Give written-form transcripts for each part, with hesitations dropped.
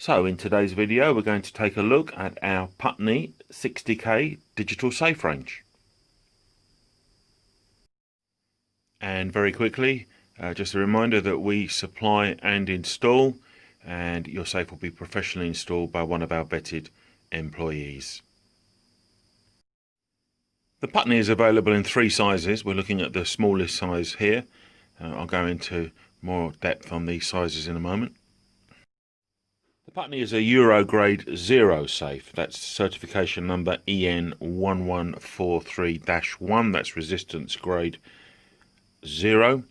So in today's video we're going to take a look at our Putney 60k digital safe range. And very quickly, just a reminder that we supply and install, and your safe will be professionally installed by one of our vetted employees. The Putney is available in 3 sizes. We're looking at the smallest size here. I'll go into more depth on these sizes in a moment. The Putney is a Euro grade 0 safe. That's certification number EN1143-1. That's resistance grade 0,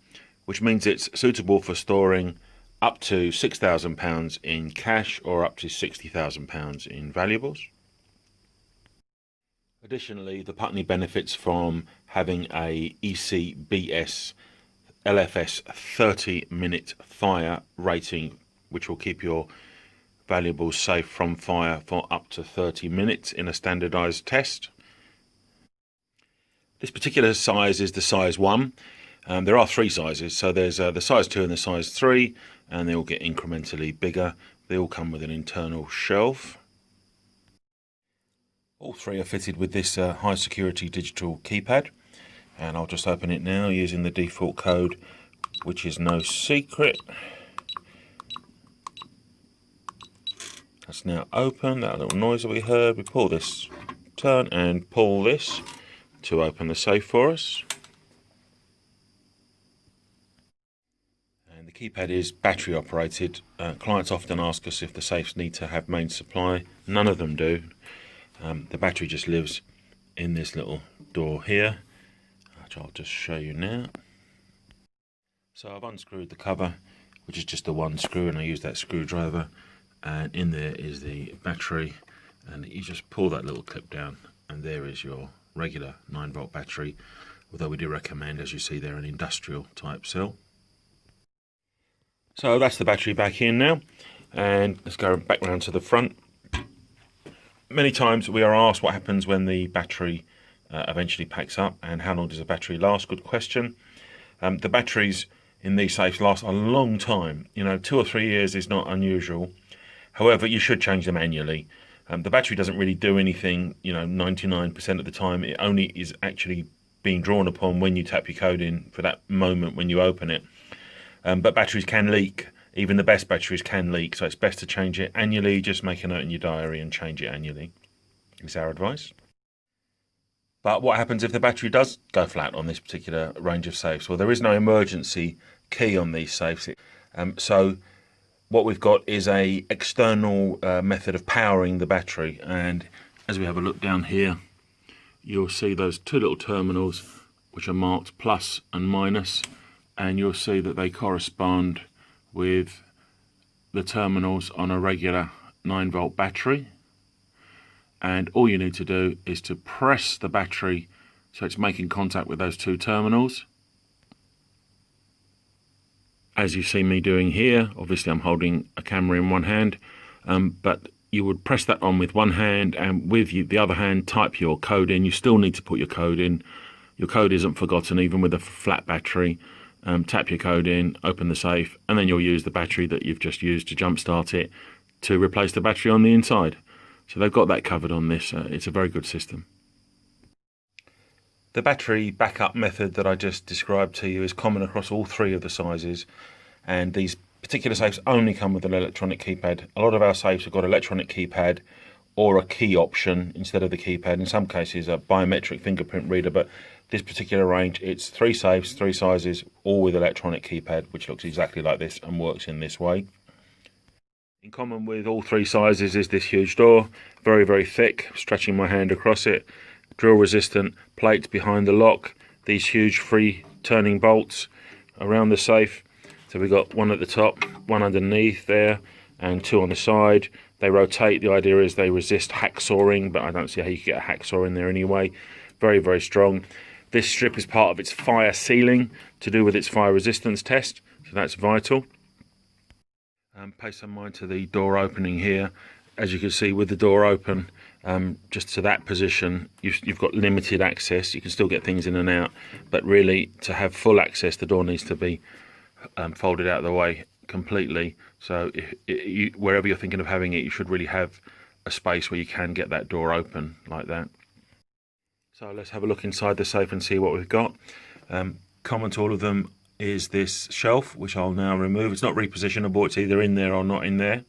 which means it's suitable for storing up to £6,000 in cash or up to £60,000 in valuables. Additionally, the Putney benefits from having a ECB-S LFS 30-minute fire rating, which will keep your valuables safe from fire for up to 30 minutes in a standardized test. This particular size is the size 1. There are 3 sizes, so there's the size 2 and the size 3, and they all get incrementally bigger. They all come with an internal shelf. All 3 are fitted with this high security digital keypad, and I'll just open it now using the default code, which is no secret. That's now open. That little noise that we heard, we pull this, turn and pull this to open the safe for us. And the keypad is battery operated. Clients often ask us if the safes need to have main supply. None of them do. The battery just lives in this little door here, which I'll just show you now. So I've unscrewed the cover, which is just the one screw, and I use that screwdriver. And in there is the battery, and you just pull that little clip down, and there is your regular 9-volt battery, although we do recommend, as you see there, an industrial type cell. So that's the battery back in now, and let's go back round to the front. Many times we are asked what happens when the battery eventually packs up, and how long does the battery last? Good question. The batteries in these safes last a long time. 2 or 3 years is not unusual. However, you should change them annually. The battery doesn't really do anything, 99% of the time. It only is actually being drawn upon when you tap your code in for that moment when you open it. But batteries can leak. Even the best batteries can leak, so it's best to change it annually. Just make a note in your diary and change it annually, is our advice. But what happens if the battery does go flat on this particular range of safes? Well, there is no emergency key on these safes. So what we've got is a external method of powering the battery, and as we have a look down here, you'll see those 2 little terminals which are marked plus and minus, and you'll see that they correspond with the terminals on a regular 9-volt battery. And all you need to do is to press the battery so it's making contact with those 2 terminals. As you see me doing here, obviously I'm holding a camera in one hand, but you would press that on with one hand, and with the other hand type your code in. You still need to put your code in. Your code isn't forgotten even with a flat battery. Tap your code in, open the safe, and then you'll use the battery that you've just used to jumpstart it to replace the battery on the inside. So they've got that covered on this. It's a very good system. The battery backup method that I just described to you is common across all 3 of the sizes, and these particular safes only come with an electronic keypad. A lot of our safes have got electronic keypad or a key option instead of the keypad. In some cases a biometric fingerprint reader, but this particular range, it's 3 safes, 3 sizes, all with electronic keypad, which looks exactly like this and works in this way. In common with all 3 sizes is this huge door, very, very thick, stretching my hand across it. Drill resistant plates behind the lock, these huge free turning bolts around the safe. So we've got one at the top, one underneath there, and 2 on the side. They rotate. The idea is they resist hacksawing, but I don't see how you can get a hacksaw in there anyway. Very, very strong. This strip is part of its fire sealing to do with its fire resistance test, so that's vital. Pay some mind to the door opening here. As you can see, with the door open, just to that position, you've got limited access. You can still get things in and out, but really to have full access, the door needs to be folded out of the way completely. So wherever you're thinking of having it, you should really have a space where you can get that door open like that. So let's have a look inside the safe and see what we've got. Common to all of them is this shelf, which I'll now remove. It's not repositionable, it's either in there or not in there.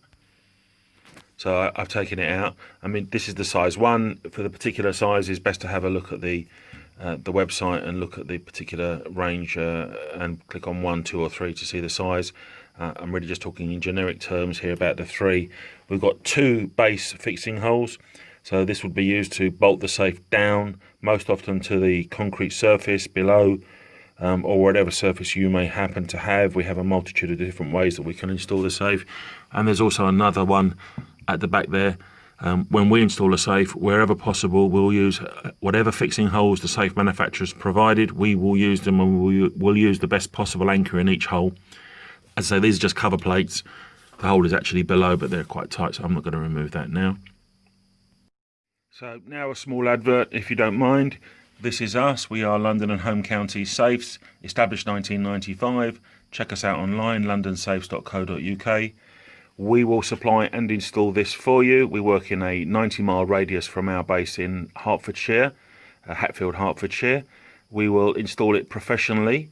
So I've taken it out. I mean, this is the size 1. For the particular size, it's best to have a look at the website and look at the particular range and click on 1, 2 or 3 to see the size. I'm really just talking in generic terms here about the 3. We've got 2 base fixing holes. So this would be used to bolt the safe down, most often to the concrete surface below, or whatever surface you may happen to have. We have a multitude of different ways that we can install the safe. And there's also another one at the back there. When we install a safe, wherever possible, we'll use whatever fixing holes the safe manufacturers provided. We will use them, and we'll use the best possible anchor in each hole. As I say, these are just cover plates. The hole is actually below, but they're quite tight, so I'm not going to remove that now. So now a small advert, if you don't mind. This is us. We are London and Home County Safes, established 1995. Check us out online, londonsafes.co.uk. We will supply and install this for you. We work in a 90-mile radius from our base in Hertfordshire, Hatfield, Hertfordshire. We will install it professionally.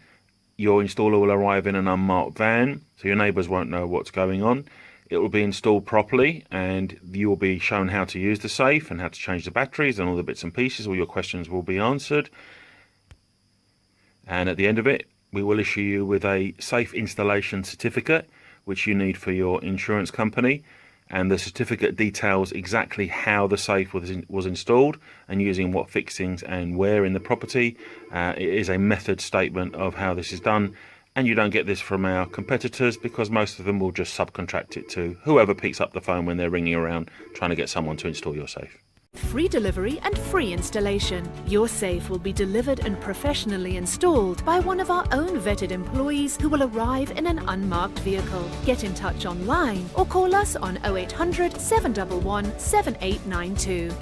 Your installer will arrive in an unmarked van, so your neighbours won't know what's going on. It will be installed properly, and you will be shown how to use the safe and how to change the batteries and all the bits and pieces. All your questions will be answered. And at the end of it, we will issue you with a safe installation certificate, which you need for your insurance company. And the certificate details exactly how the safe was installed and using what fixings and where in the property. It is a method statement of how this is done. And you don't get this from our competitors because most of them will just subcontract it to whoever picks up the phone when they're ringing around trying to get someone to install your safe. Free delivery and free installation. Your safe will be delivered and professionally installed by one of our own vetted employees who will arrive in an unmarked vehicle. Get in touch online or call us on 0800 711 7892.